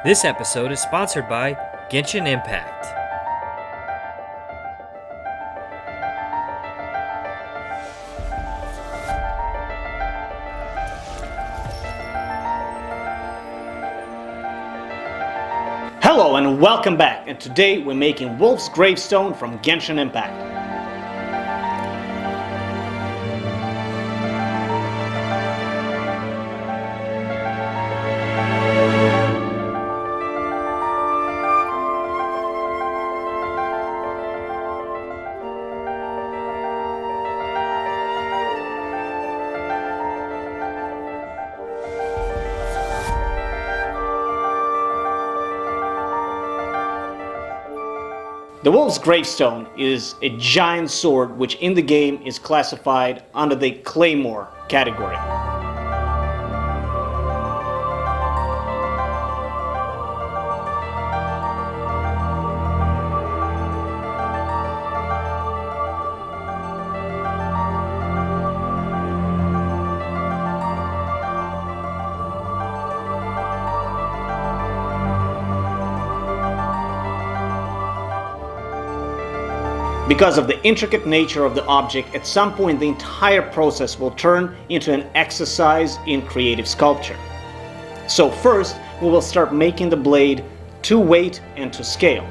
This episode is sponsored by Genshin Impact. Hello and welcome back, and today we're making Wolf's Gravestone from Genshin Impact. The Wolf's Gravestone is a giant sword which in the game is classified under the Claymore category. Because of the intricate nature of the object, at some point the entire process will turn into an exercise in creative sculpture. So first, we will start making the blade to weight and to scale.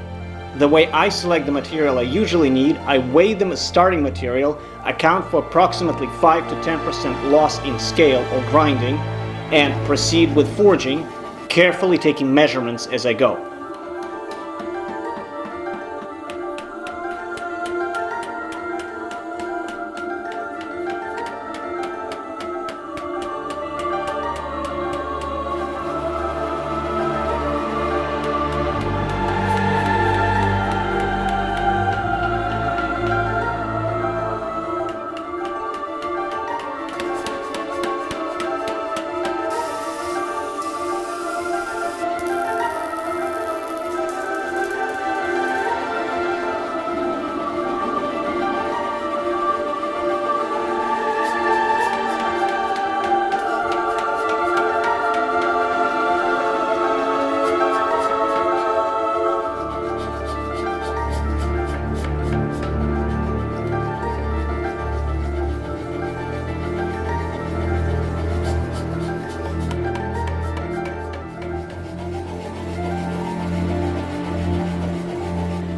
The way I select the material I usually need, I weigh the starting material, account for approximately 5 to 10% loss in scale or grinding, and proceed with forging, carefully taking measurements as I go.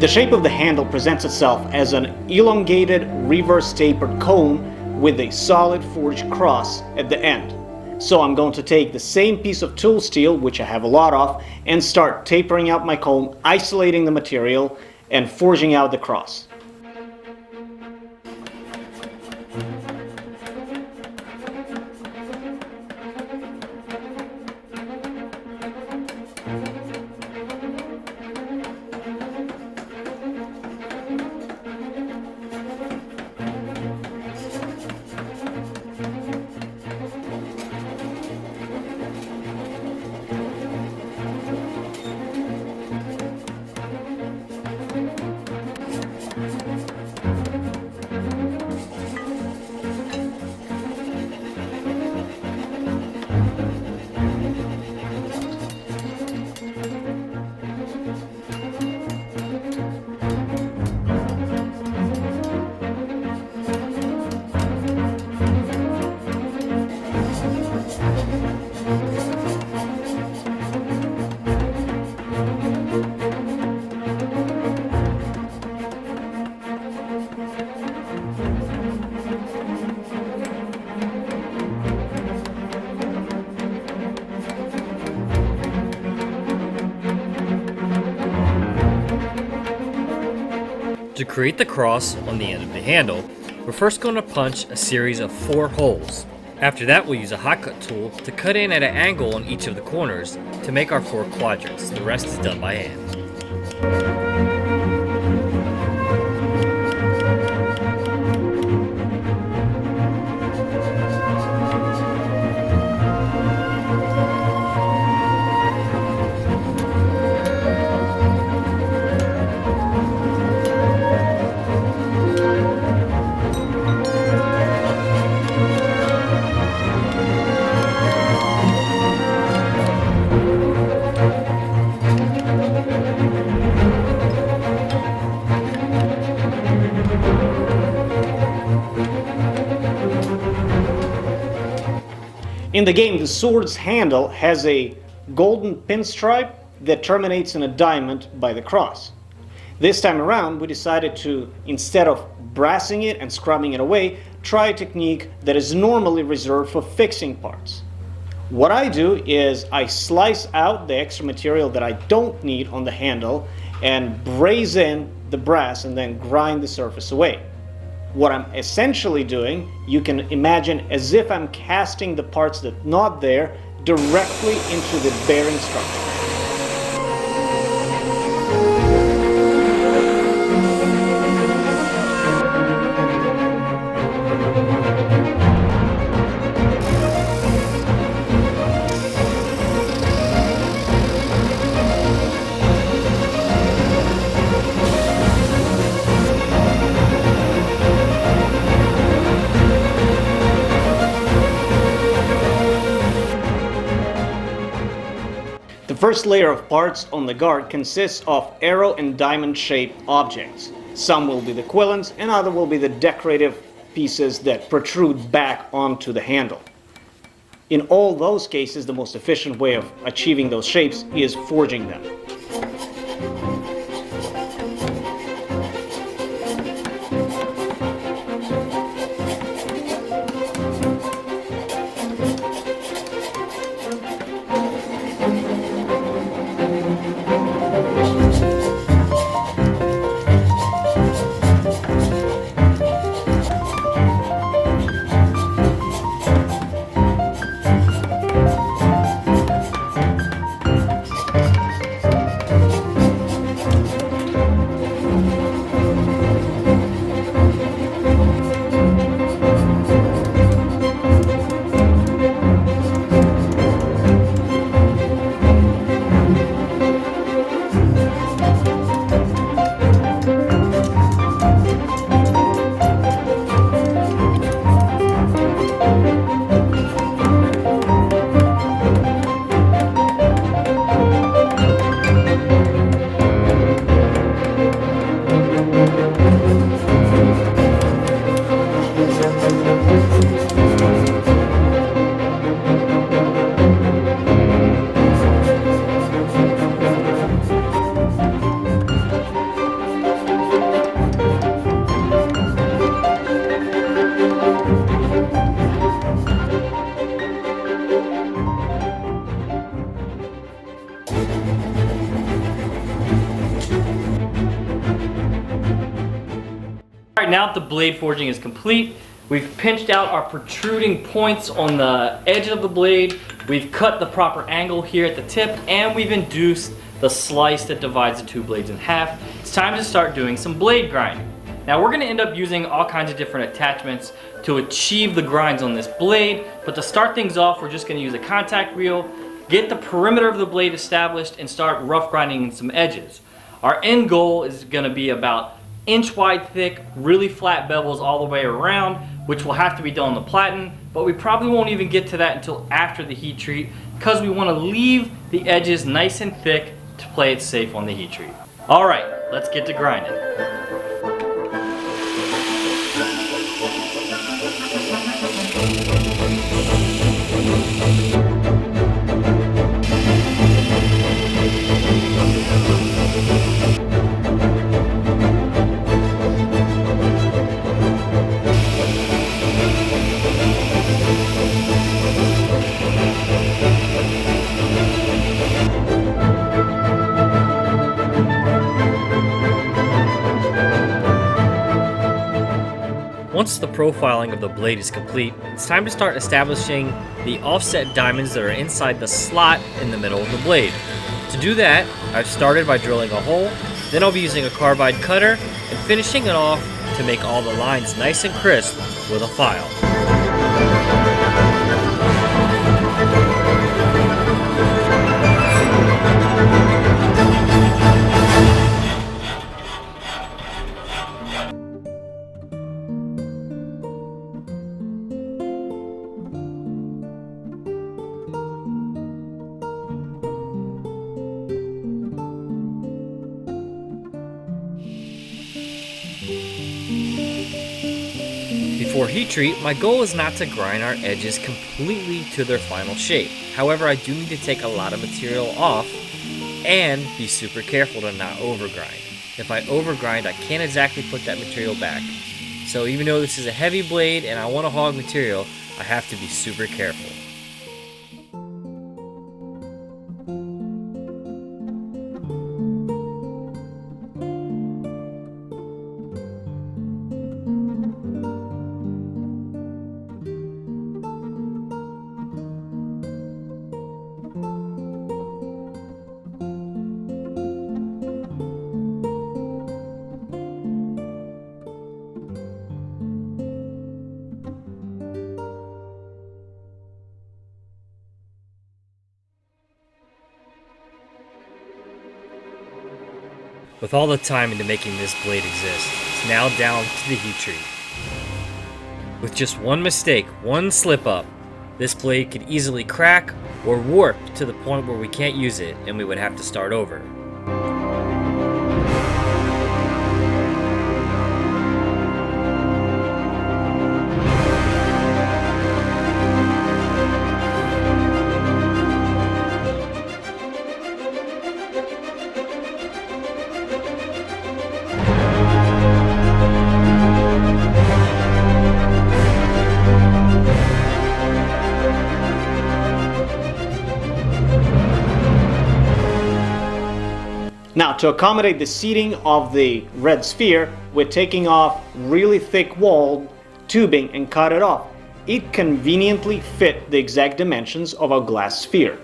The shape of the handle presents itself as an elongated, reverse-tapered cone with a solid forged cross at the end. So I'm going to take the same piece of tool steel, which I have a lot of, and start tapering out my cone, isolating the material, and forging out the cross. To create the cross on the end of the handle, we're first going to punch a series of 4 holes. After that, we'll use a hot cut tool to cut in at an angle on each of the corners to make our 4 quadrants. The rest is done by hand. In the game, the sword's handle has a golden pinstripe that terminates in a diamond by the cross. This time around, we decided to, instead of brassing it and scrubbing it away, try a technique that is normally reserved for fixing parts. What I do is I slice out the extra material that I don't need on the handle and braze in the brass and then grind the surface away. What I'm essentially doing, you can imagine as if I'm casting the parts that are not there directly into the bearing structure. The first layer of parts on the guard consists of arrow and diamond shaped objects. Some will be the quillons and other will be the decorative pieces that protrude back onto the handle. In all those cases, the most efficient way of achieving those shapes is forging them. Alright, now that the blade forging is complete, we've pinched out our protruding points on the edge of the blade, we've cut the proper angle here at the tip, and we've induced the slice that divides the two blades in half. It's time to start doing some blade grinding. Now we're going to end up using all kinds of different attachments to achieve the grinds on this blade, but to start things off, we're just going to use a contact reel, get the perimeter of the blade established, and start rough grinding some edges. Our end goal is going to be about inch wide thick, really flat bevels all the way around, which will have to be done on the platen, but we probably won't even get to that until after the heat treat because we want to leave the edges nice and thick to play it safe on the heat treat. Alright, let's get to grinding. Once the profiling of the blade is complete, it's time to start establishing the offset diamonds that are inside the slot in the middle of the blade. To do that, I've started by drilling a hole, then I'll be using a carbide cutter and finishing it off to make all the lines nice and crisp with a file. Before For heat treat, my goal is not to grind our edges completely to their final shape. However, I do need to take a lot of material off and be super careful to not overgrind. If I overgrind, I can't exactly put that material back. So even though this is a heavy blade and I want to hog material, I have to be super careful. With all the time into making this blade exist, it's now down to the heat treat. With just one mistake, one slip up, this blade could easily crack or warp to the point where we can't use it and we would have to start over. Now, to accommodate the seating of the red sphere, we're taking off really thick walled tubing and cut it off. It conveniently fit the exact dimensions of our glass sphere.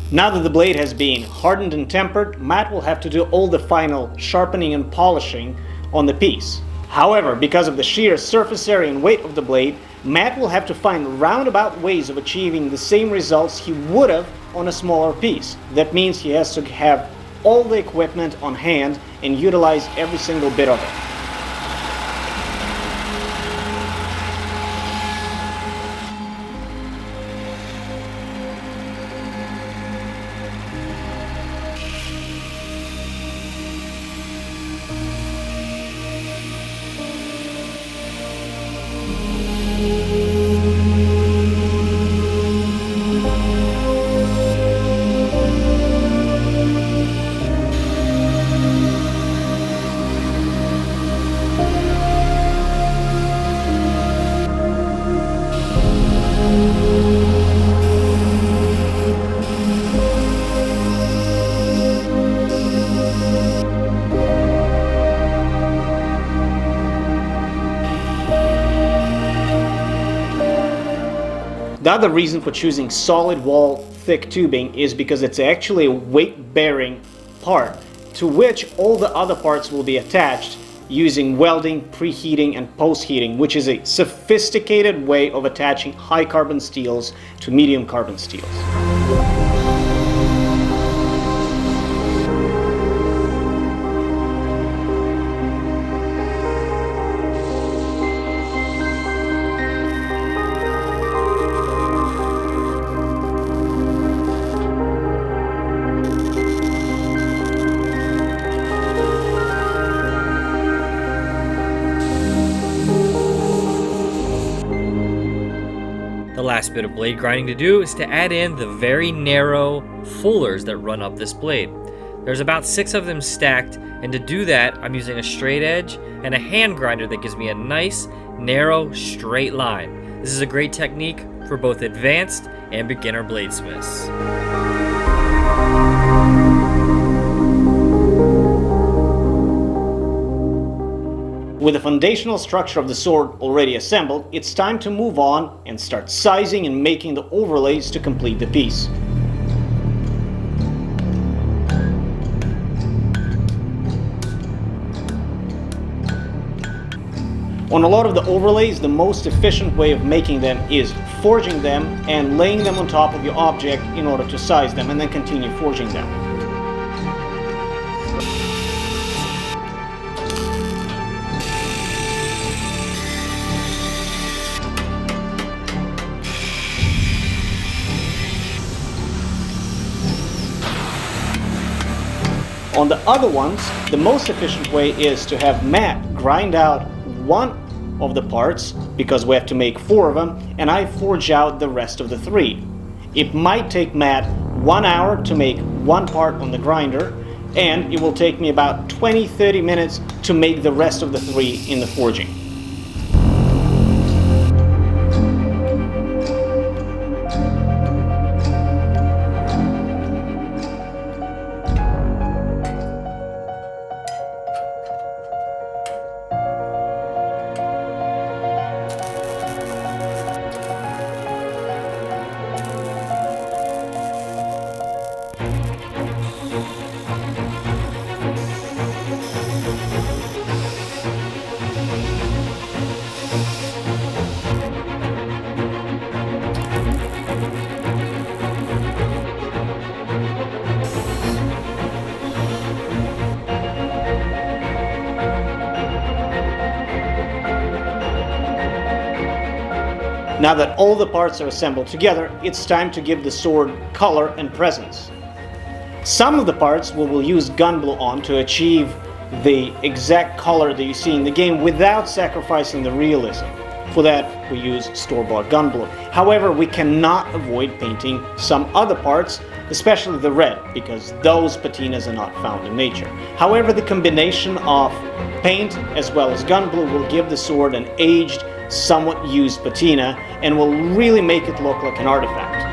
Now that the blade has been hardened and tempered, Matt will have to do all the final sharpening and polishing on the piece. However, because of the sheer surface area and weight of the blade, Matt will have to find roundabout ways of achieving the same results he would have on a smaller piece. That means he has to have all the equipment on hand and utilize every single bit of it. The other reason for choosing solid wall thick tubing is because it's actually a weight-bearing part to which all the other parts will be attached using welding, preheating, and post-heating, which is a sophisticated way of attaching high carbon steels to medium carbon steels. The last bit of blade grinding to do is to add in the very narrow fullers that run up this blade. There's about 6 of them stacked, and to do that I'm using a straight edge and a hand grinder that gives me a nice, narrow, straight line. This is a great technique for both advanced and beginner bladesmiths. With the foundational structure of the sword already assembled, it's time to move on and start sizing and making the overlays to complete the piece. On a lot of the overlays, the most efficient way of making them is forging them and laying them on top of your object in order to size them, and then continue forging them. On the other ones, the most efficient way is to have Matt grind out one of the parts, because we have to make 4 of them, and I forge out the rest of the 3. It might take Matt 1 hour to make one part on the grinder, and it will take me about 20-30 minutes to make the rest of the 3 in the forging. Now that all the parts are assembled together, it's time to give the sword color and presence. Some of the parts we will use gun blue on to achieve the exact color that you see in the game without sacrificing the realism. For that, we use store-bought gun blue. However, we cannot avoid painting some other parts, especially the red, because those patinas are not found in nature. However, the combination of paint as well as gun blue will give the sword an aged, somewhat used patina and will really make it look like an artifact.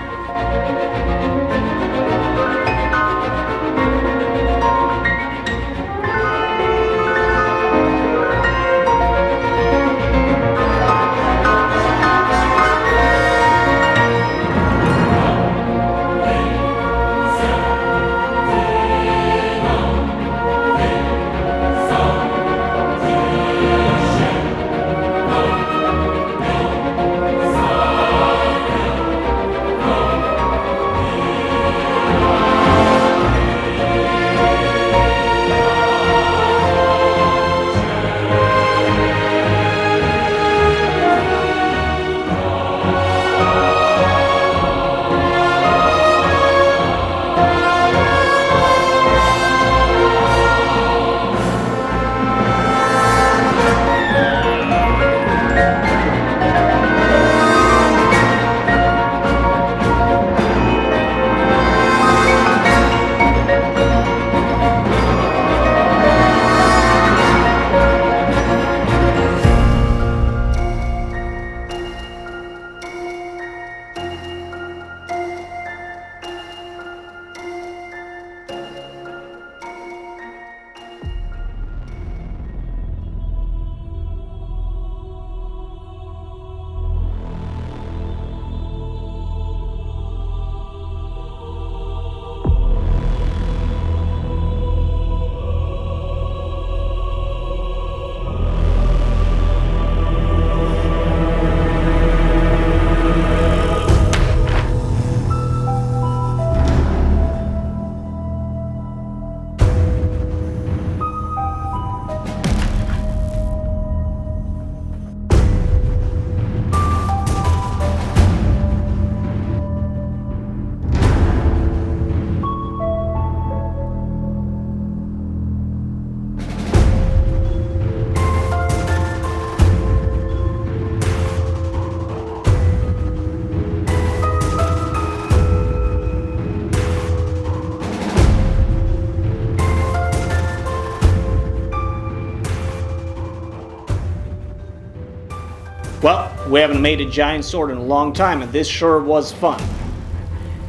Well, we haven't made a giant sword in a long time, and this sure was fun.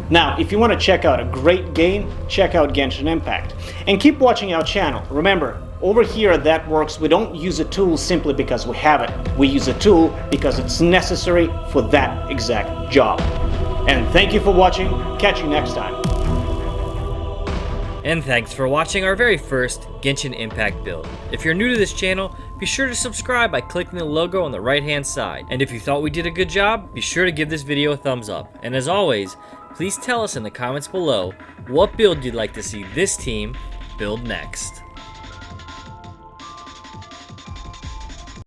Now, if you want to check out a great game, check out Genshin Impact. And keep watching our channel. Remember, over here at That Works, we don't use a tool simply because we have it. We use a tool because it's necessary for that exact job. And thank you for watching. Catch you next time. And thanks for watching our very first Genshin Impact build. If you're new to this channel, be sure to subscribe by clicking the logo on the right hand side. And if you thought we did a good job, be sure to give this video a thumbs up. And as always, please tell us in the comments below what build you'd like to see this team build next.